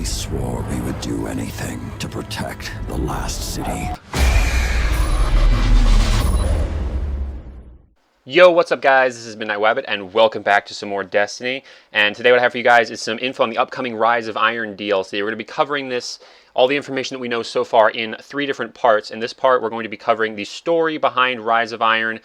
We swore we would do anything to protect the last city. Yo, what's up guys? This is Midnight Wabbit and welcome back to some more Destiny. And today what I have for you guys is some info on the upcoming Rise of Iron DLC. We're going to be covering this, all the information that we know so far in 3 different parts. In this part we're going to be covering the story behind Rise of Iron,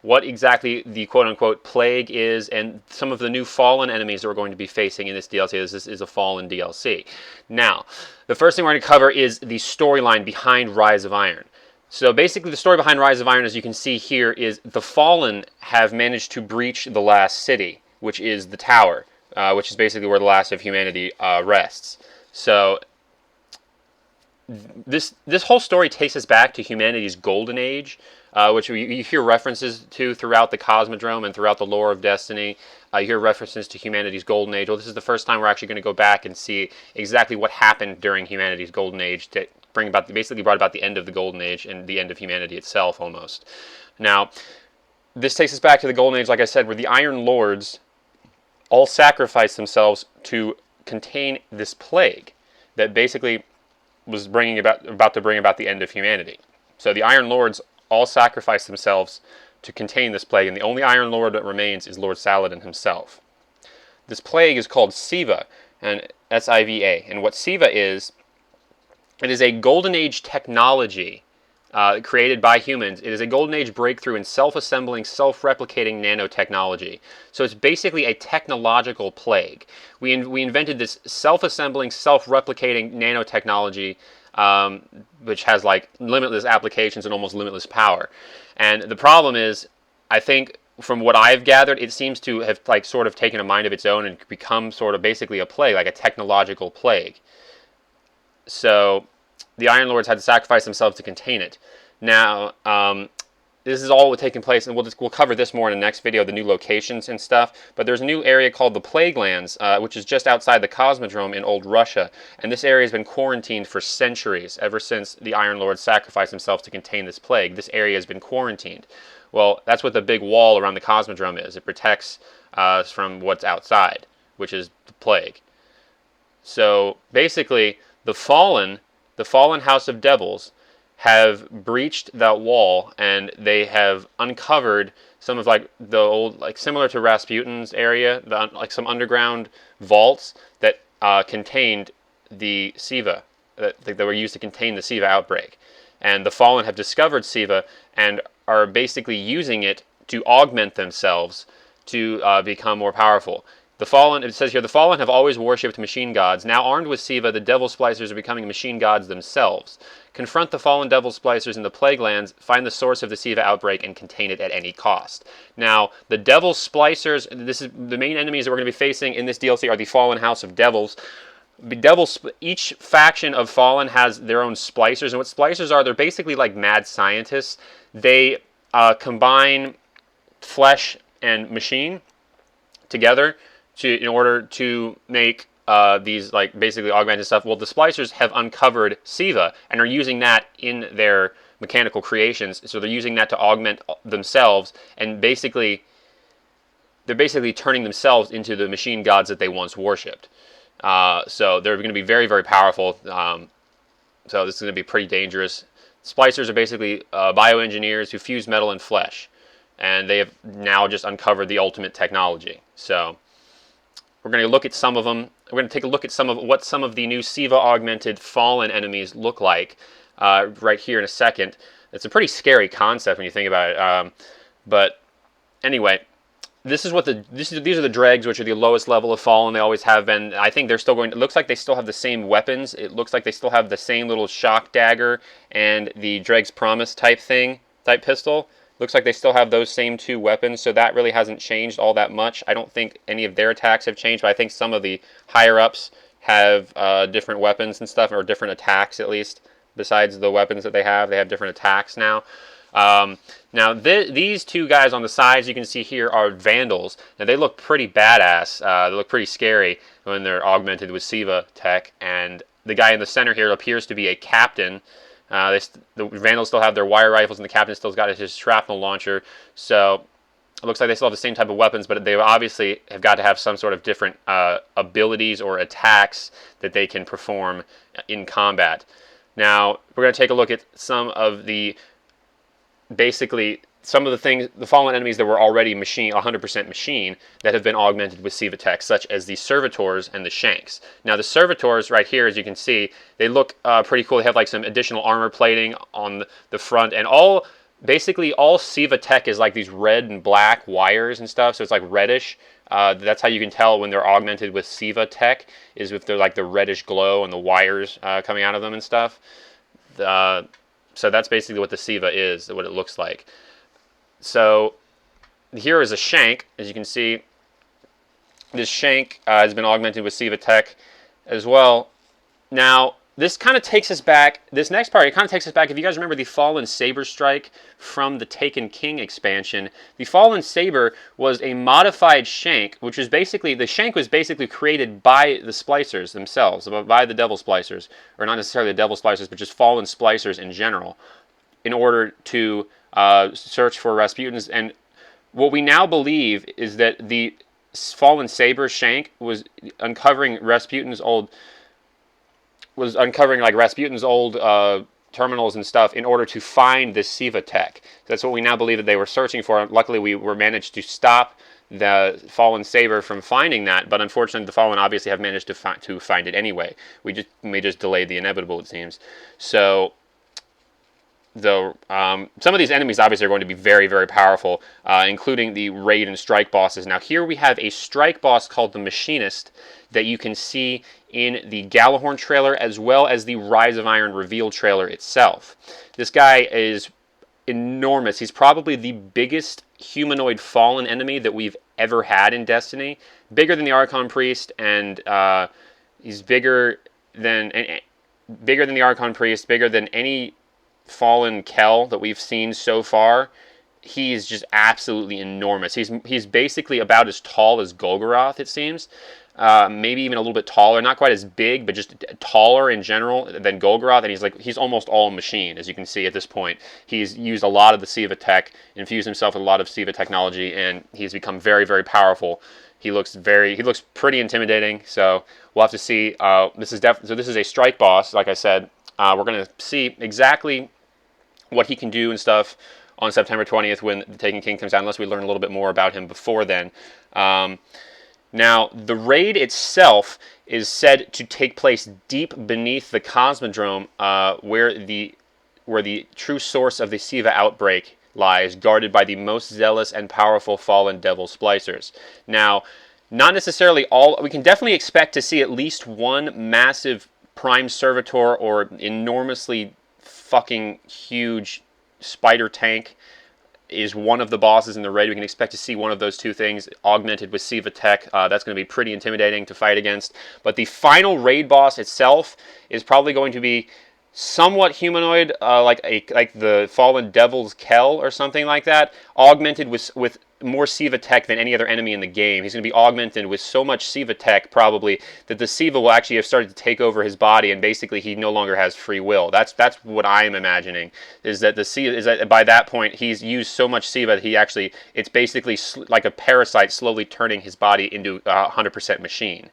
what exactly the quote-unquote plague is, and some of the new fallen enemies that we're going to be facing in this DLC. This is a fallen DLC. Now, the first thing we're going to cover is the storyline behind Rise of Iron. So basically the story behind Rise of Iron, as you can see here, is the Fallen have managed to breach the last city, which is the tower, which is basically where the last of humanity rests. So this whole story takes us back to humanity's golden age, which you hear references to throughout the Cosmodrome and throughout the lore of Destiny. You hear references to humanity's golden age. Well, this is the first time we're actually going to go back and see exactly what happened during humanity's golden age to bring about, basically brought about the end of the golden age and the end of humanity itself almost. Now, this takes us back to the golden age, like I said, where the Iron Lords all sacrificed themselves to contain this plague that basically was about to bring about the end of humanity. So the Iron Lords all sacrificed themselves to contain this plague, and the only Iron Lord that remains is Lord Saladin himself. This plague is called SIVA, and SIVA, and what SIVA is, it is a golden age technology created by humans. It is a golden age breakthrough in self-assembling, self-replicating nanotechnology. So it's basically a technological plague. We invented this self-assembling, self-replicating nanotechnology, which has like limitless applications and almost limitless power. And the problem is, I think from what I've gathered, it seems to have like sort of taken a mind of its own and become sort of basically a plague, like a technological plague. So the Iron Lords had to sacrifice themselves to contain it. Now, this is all taking place, and we'll cover this more in the next video, the new locations and stuff. But there's a new area called the Plague Lands, which is just outside the Cosmodrome in Old Russia. And this area has been quarantined for centuries, ever since the Iron Lords sacrificed themselves to contain this plague. This area has been quarantined. Well, that's what the big wall around the Cosmodrome is. It protects us from what's outside, which is the plague. So basically, the Fallen House of Devils have breached that wall, and they have uncovered some of like the old, like similar to Rasputin's area, like some underground vaults that contained the SIVA, that were used to contain the SIVA outbreak. And the Fallen have discovered SIVA and are basically using it to augment themselves to become more powerful. The Fallen, it says here, the Fallen have always worshipped machine gods. Now armed with SIVA, the Devil Splicers are becoming machine gods themselves. Confront the fallen Devil Splicers in the Plague Lands, find the source of the SIVA outbreak, and contain it at any cost. Now, the Devil Splicers, this is the main enemies that we're going to be facing in this DLC are the Fallen House of Devils. Each faction of Fallen has their own splicers, and what splicers are, they're basically like mad scientists. They combine flesh and machine together in order to make these like basically augmented stuff. Well, the splicers have uncovered SIVA and are using that in their mechanical creations. So they're using that to augment themselves, and basically they're basically turning themselves into the machine gods that they once worshipped. So they're going to be very, very powerful. So this is going to be pretty dangerous. Splicers are basically bioengineers who fuse metal and flesh, and they have now just uncovered the ultimate technology. So we're going to look at some of them. We're going to take a look at what some of the new SIVA augmented Fallen enemies look like right here in a second. It's a pretty scary concept when you think about it. But anyway, these are the dregs, which are the lowest level of Fallen. They always have been. I think they're still going. It looks like they still have the same weapons. It looks like they still have the same little shock dagger and the Dreg's Promise type pistol. Looks like they still have those same 2 weapons, so that really hasn't changed all that much. I don't think any of their attacks have changed, but I think some of the higher-ups have different weapons and stuff, or different attacks at least. Besides the weapons that they have different attacks now. Now, these 2 guys on the sides you can see here are Vandals. Now, they look pretty badass. They look pretty scary when they're augmented with SIVA tech, and the guy in the center here appears to be a captain. The Vandals still have their wire rifles, and the captain still got his shrapnel launcher. So It looks like they still have the same type of weapons, but they obviously have got to have some sort of different abilities or attacks that they can perform in combat. Now, we're going to take a look at some of the, basically, some of the things, the fallen enemies that were already 100% machine, that have been augmented with SIVA tech, such as the servitors and the shanks. Now, the servitors right here, as you can see, they look pretty cool. They have like some additional armor plating on the front, and basically all SIVA tech is like these red and black wires and stuff, so it's like reddish. That's how you can tell when they're augmented with SIVA tech, is with they're like the reddish glow and the wires coming out of them and stuff. So that's basically what the SIVA is, what it looks like. So here is a shank, as you can see. This shank has been augmented with SIVA tech as well. Now, this kind of takes us back, this next part, it kind of takes us back, if you guys remember the Fallen Saber strike from the Taken King expansion, the Fallen Saber was a modified shank, which was basically, the shank was basically created by the splicers themselves, by the Devil Splicers, or not necessarily the Devil Splicers, but just Fallen Splicers in general, in order to search for Rasputins. And what we now believe is that the Fallen Saber shank was uncovering Rasputin's old terminals and stuff in order to find this SIVA tech. That's what we now believe that they were searching for. Luckily, we were managed to stop the Fallen Saber from finding that, but unfortunately, the Fallen obviously have managed to find it anyway. We may just delay the inevitable, it seems. So, though, some of these enemies obviously are going to be very, very powerful, including the raid and strike bosses. Now, here we have a strike boss called the Machinist that you can see in the Galahorn trailer, as well as the Rise of Iron reveal trailer itself. This guy is enormous. He's probably the biggest humanoid fallen enemy that we've ever had in Destiny. Bigger than the Archon Priest, and he's bigger than the Archon Priest, bigger than any fallen Kel that we've seen so far. He's just absolutely enormous. He's basically about as tall as Golgoroth, it seems. Maybe even a little bit taller, not quite as big, but just taller in general than Golgoroth, and he's almost all machine, as you can see at this point. He's used a lot of the SIVA tech, infused himself with a lot of SIVA technology, and he's become very, very powerful. He looks pretty intimidating, so we'll have to see. This is a strike boss, like I said. We're going to see exactly what he can do and stuff on September 20th when the Taken King comes out, unless we learn a little bit more about him before then. Now, the raid itself is said to take place deep beneath the Cosmodrome, where the true source of the SIVA outbreak lies, guarded by the most zealous and powerful fallen Devil Splicers. Now, not necessarily all, we can definitely expect to see at least one massive Prime Servitor or enormously fucking huge spider tank is one of the bosses in the raid. We can expect to see one of those two things augmented with SIVA tech. That's going to be pretty intimidating to fight against. But the final raid boss itself is probably going to be somewhat humanoid, like the Fallen Devil's Kel or something like that, augmented with more SIVA tech than any other enemy in the game. He's going to be augmented with so much SIVA tech, probably, that the SIVA will actually have started to take over his body, and basically he no longer has free will. That's what I'm imagining, is that by that point he's used so much SIVA that it's basically like a parasite slowly turning his body into 100% machine.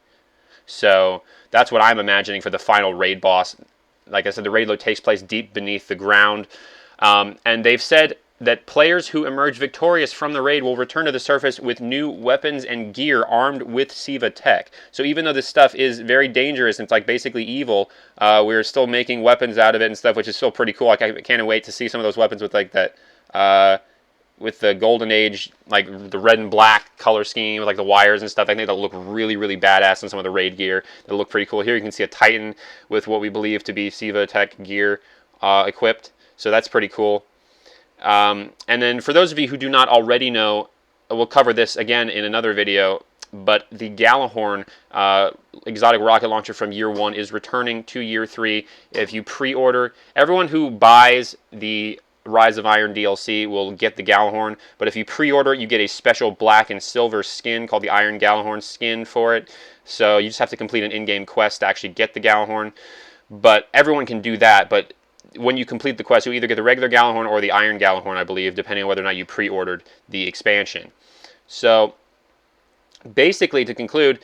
So that's what I'm imagining for the final raid boss. Like I said, the raid load takes place deep beneath the ground, and they've said that players who emerge victorious from the raid will return to the surface with new weapons and gear armed with SIVA tech. So even though this stuff is very dangerous and it's like basically evil, we're still making weapons out of it and stuff, which is still pretty cool. I can't wait to see some of those weapons with like that, with the Golden Age, like the red and black color scheme, with like the wires and stuff. I think they'll look really, really badass in some of the raid gear. They'll look pretty cool. Here you can see a Titan with what we believe to be SIVA tech gear equipped. So that's pretty cool. And then for those of you who do not already know, we'll cover this again in another video, but the Galahorn exotic rocket launcher from Year 1 is returning to Year 3. If you pre-order, everyone who buys the Rise of Iron DLC will get the Galahorn, but if you pre-order, you get a special black and silver skin called the Iron Galahorn skin for it. So you just have to complete an in-game quest to actually get the Galahorn. But everyone can do that, but when you complete the quest, you either get the regular Gallahorn or the Iron Gallahorn, I believe, depending on whether or not you pre-ordered the expansion. So basically, to conclude,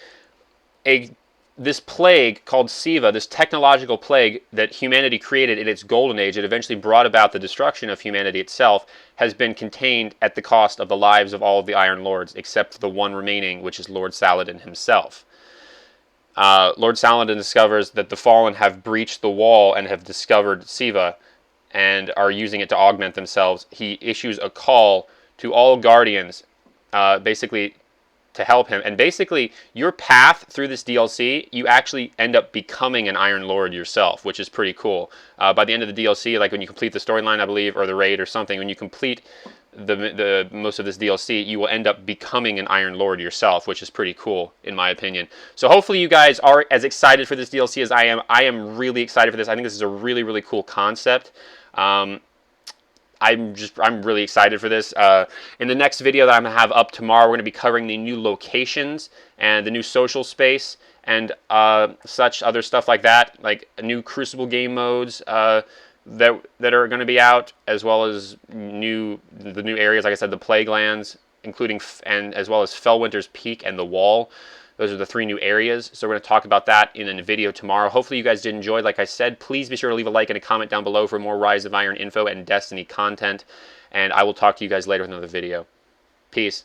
this plague called SIVA, this technological plague that humanity created in its golden age, it eventually brought about the destruction of humanity itself, has been contained at the cost of the lives of all of the Iron Lords, except the one remaining, which is Lord Saladin himself. Lord Saladin discovers that the Fallen have breached the wall and have discovered SIVA and are using it to augment themselves. He issues a call to all Guardians, basically to help him. And basically, your path through this DLC, you actually end up becoming an Iron Lord yourself, which is pretty cool. By the end of the DLC, like when you complete the storyline, I believe, or the raid or something, when you complete the most of this DLC, you will end up becoming an Iron Lord yourself, which is pretty cool, in my opinion. So hopefully you guys are as excited for this DLC as I am. I am really excited for this. I think this is a really, really cool concept. I'm really excited for this. In the next video that I'm going to have up tomorrow, we're going to be covering the new locations and the new social space and such other stuff like that, like new Crucible game modes that are going to be out, as well as the new areas, like I said, the Plague Lands, including and as well as Fellwinter's Peak and the Wall. Those are the 3 new areas. So we're going to talk about that in a video tomorrow. Hopefully you guys did enjoy. Like I said, please be sure to leave a like and a comment down below for more Rise of Iron info and Destiny content. And I will talk to you guys later with another video. Peace.